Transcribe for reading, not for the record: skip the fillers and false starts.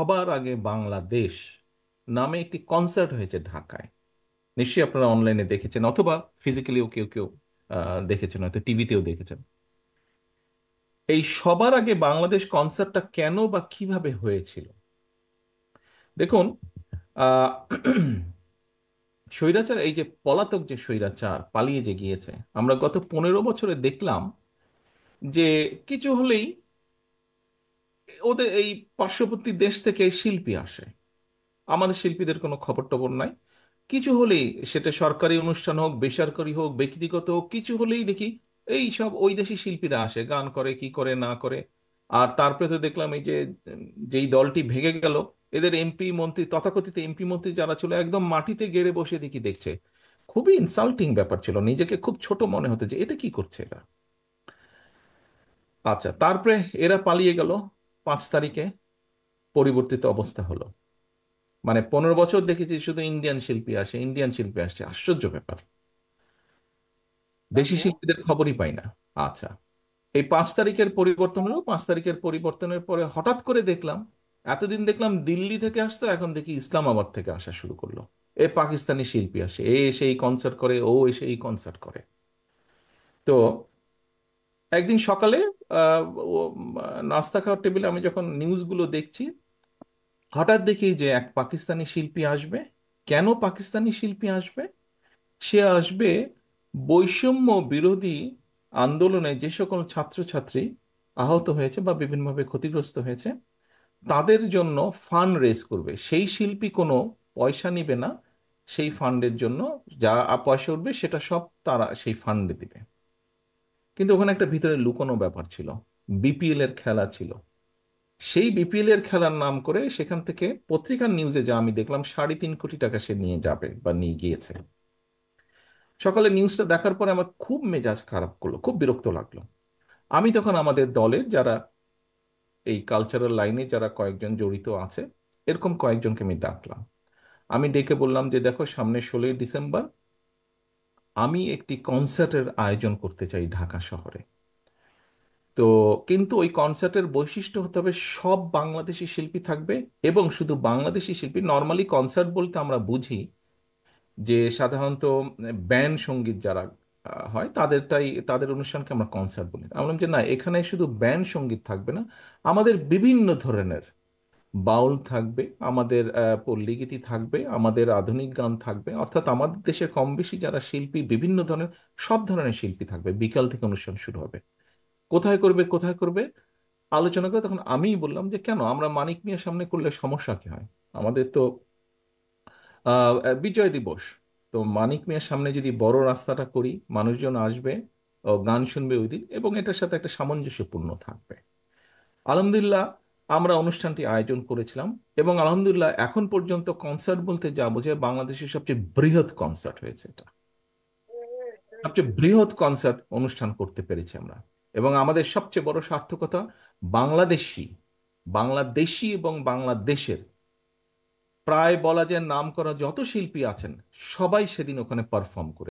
সবার আগে বাংলাদেশ নামে একটি কনসার্ট হয়েছে ঢাকায়। নিশ্চয়ই আপনারা অনলাইনে দেখেছেন অথবা ফিজিক্যালিও কেউ কেউ দেখেছেন, হয়তো টিভিতেও দেখেছেন। এই সবার আগে বাংলাদেশ কনসার্টটা কেন বা কিভাবে হয়েছিল? দেখুন, আহ স্বৈরাচার, এই যে পলাতক যে স্বৈরাচার পালিয়ে যে গিয়েছে, আমরা গত 15 বছরে দেখলাম যে কিছু হলেই ওদের এই পার্শ্ববর্তী দেশ থেকে শিল্পী আসে, আমাদের শিল্পীদের কোনো খবর টবর নাই। কিছু হলেই, সেটা সরকারি অনুষ্ঠান হোক, বেসরকারি হোক, ব্যক্তিগত হোক, কিছু হলেই দেখি এই সব ওই দেশি শিল্পীরা আসে, গান করে, কি করে না করে। আর তারপরে তো দেখলাম এই যে যেই দলটি ভেঙে গেল, এদের এমপি মন্ত্রী, তথাকথিত এমপি মন্ত্রী যারা ছিল, একদম মাটিতে গেড়ে বসে দেখি দেখছে। খুবই ইনসাল্টিং ব্যাপার ছিল, নিজেকে খুব ছোট মনে হতো যে এটা কি করছে এরা। আচ্ছা, তারপরে এরা পালিয়ে গেল, 5 তারিখে পরিবর্তিত অবস্থা হলো। মানে 15 বছর দেখেছি শুধু ইন্ডিয়ান শিল্পী আসে, ইন্ডিয়ান শিল্পী আসছে, আশ্চর্য ব্যাপার। দেশি তারপর শিল্পীদের খবরই পাই না। আচ্ছা, এই 5 তারিখের পরিবর্তন হলো, 5 তারিখের পরিবর্তনের পরে হঠাৎ করে দেখলাম, এতদিন দেখলাম দিল্লি থেকে আসতো, এখন দেখি ইসলামাবাদ থেকে আসা শুরু করলো। এ পাকিস্তানি শিল্পী আসে, এ এসে এই কনসার্ট করে, ও এসে এই কনসার্ট করে। তো একদিন সকালে আহ, ও, নাস্তা খাওয়ার টেবিলে আমি যখন নিউজগুলো দেখছি, হঠাৎ দেখি যে এক পাকিস্তানি শিল্পী আসবে। কেন পাকিস্তানি শিল্পী আসবে? সে আসবে বৈষম্য বিরোধী আন্দোলনে যে সকল ছাত্রছাত্রী আহত হয়েছে বা বিভিন্নভাবে ক্ষতিগ্রস্ত হয়েছে, তাদের জন্য ফান্ড রেজ করবে। সেই শিল্পী কোনো পয়সা নিবে না, সেই ফান্ডের জন্য যা পয়সা উঠবে সেটা সব তারা সেই ফান্ডে দিবে। কিন্তু ওখানে একটা ভিতরে লুকোনো ব্যাপার ছিল, বিপিএল এর খেলা ছিল। সেই বিপিএল এর খেলার নাম করে সেখান থেকে পত্রিকার নিউজে যা আমি দেখলাম, 3.5 কোটি টাকা সে নিয়ে যাবে বা নিয়ে গিয়েছে। সকালে নিউজটা দেখার পরে আমার খুব মেজাজ খারাপ করলো, খুব বিরক্ত লাগলো। আমি তখন আমাদের দলের যারা এই কালচারাল লাইনে যারা কয়েকজন জড়িত আছে, এরকম কয়েকজনকে আমি ডাকলাম। আমি ডেকে বললাম যে দেখো, সামনে 16ই ডিসেম্বর আমি একটি কনসার্টের আয়োজন করতে চাই ঢাকা শহরে। তো কিন্তু ওই কনসার্টের বৈশিষ্ট্য হতে হবে সব বাংলাদেশি শিল্পী থাকবে, এবং শুধু বাংলাদেশি শিল্পী। নর্মালি কনসার্ট বলতে আমরা বুঝি যে সাধারণত ব্যান্ড সঙ্গীত যারা হয় তাদেরটাই, তাদের অনুষ্ঠানকে আমরা কনসার্ট বলি। আমি বললাম যে না, এখানে শুধু ব্যান্ড সঙ্গীত থাকবে না, আমাদের বিভিন্ন ধরনের বাউল থাকবে, আমাদের পল্লীগীতি থাকবে, আমাদের আধুনিক গান থাকবে। অর্থাৎ আমাদের দেশে কম বেশি যারা শিল্পী, বিভিন্ন ধরনের, সব ধরনের শিল্পী থাকবে। বিকাল থেকে অনুষ্ঠান শুরু হবে। কোথায় করবে, কোথায় করবে আলোচনা করে তখন আমিই বললাম যে কেন আমরা মানিক মিয়ার সামনে করলে সমস্যা কি হয়? আমাদের তো বিজয় দিবস। তো মানিক মিয়ার সামনে যদি বড় রাস্তাটা করি, মানুষজন আসবে, ও গান শুনবে ওই দিন, এবং এটার সাথে একটা সামঞ্জস্যপূর্ণ থাকবে। আলহামদুলিল্লাহ, আমরা অনুষ্ঠানটি আয়োজন করেছিলাম, এবং আলহামদুলিল্লাহ এখন পর্যন্ত কনসার্ট বলতে যা বোঝায়, বাংলাদেশের সবচেয়ে বৃহৎ কনসার্ট হয়েছে এটা। সবচেয়ে বৃহৎ কনসার্ট অনুষ্ঠান করতে পেরেছি আমরা। এবং আমাদের সবচেয়ে বড় সার্থকতা, বাংলাদেশি বাংলাদেশি এবং বাংলাদেশের প্রায় বলা যায় নাম করা যত শিল্পী আছেন, সবাই সেদিন ওখানে পারফর্ম করে।